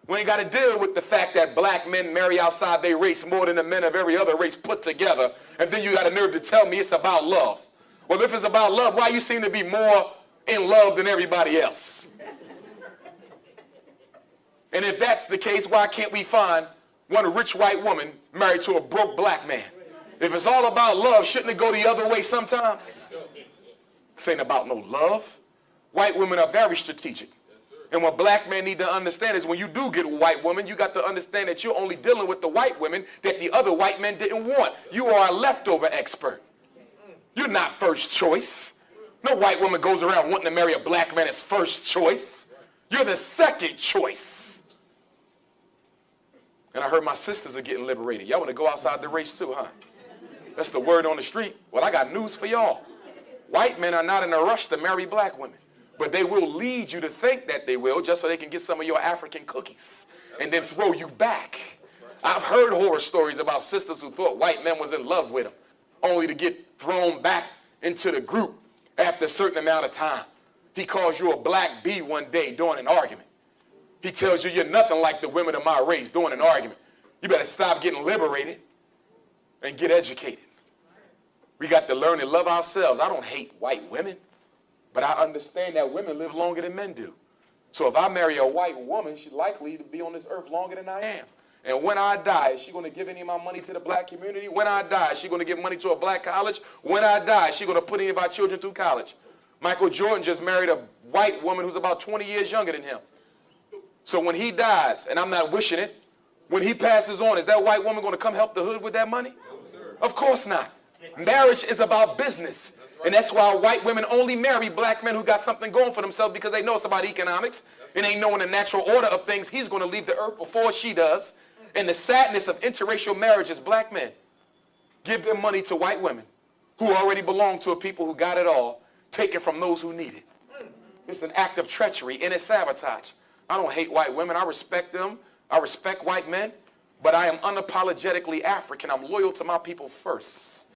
We ain't got to deal with the fact that black men marry outside their race more than the men of every other race put together. And then you got a nerve to tell me it's about love. Well, if it's about love, why you seem to be more in love than everybody else? And if that's the case, why can't we find one rich white woman married to a broke black man? If it's all about love, shouldn't it go the other way sometimes? This ain't about no love. White women are very strategic. And what black men need to understand is when you do get a white woman, you got to understand that you're only dealing with the white women that the other white men didn't want. You are a leftover expert. You're not first choice. No white woman goes around wanting to marry a black man as first choice. You're the second choice. And I heard my sisters are getting liberated. Y'all want to go outside the race too, huh? That's the word on the street. Well, I got news for y'all. White men are not in a rush to marry black women. But they will lead you to think that they will just so they can get some of your African cookies and then throw you back. I've heard horror stories about sisters who thought white men was in love with them, only to get thrown back into the group after a certain amount of time. He calls you a black bee one day during an argument. He tells you you're nothing like the women of my race during an argument. You better stop getting liberated and get educated. We got to learn and love ourselves. I don't hate white women. But I understand that women live longer than men do. So if I marry a white woman, she's likely to be on this earth longer than I am. And when I die, is she going to give any of my money to the black community? When I die, is she going to give money to a black college? When I die, is she going to put any of our children through college? Michael Jordan just married a white woman who's about 20 years younger than him. So when he dies, and I'm not wishing it, when he passes on, is that white woman going to come help the hood with that money? No, sir. Of course not. Marriage is about business. And that's why white women only marry black men who got something going for themselves, because they know it's about economics. And they know in the natural order of things, he's going to leave the earth before she does. And the sadness of interracial marriage is black men give their money to white women who already belong to a people who got it all, take it from those who need it. It's an act of treachery and it's sabotage. I don't hate white women. I respect them. I respect white men. But I am unapologetically African. I'm loyal to my people first.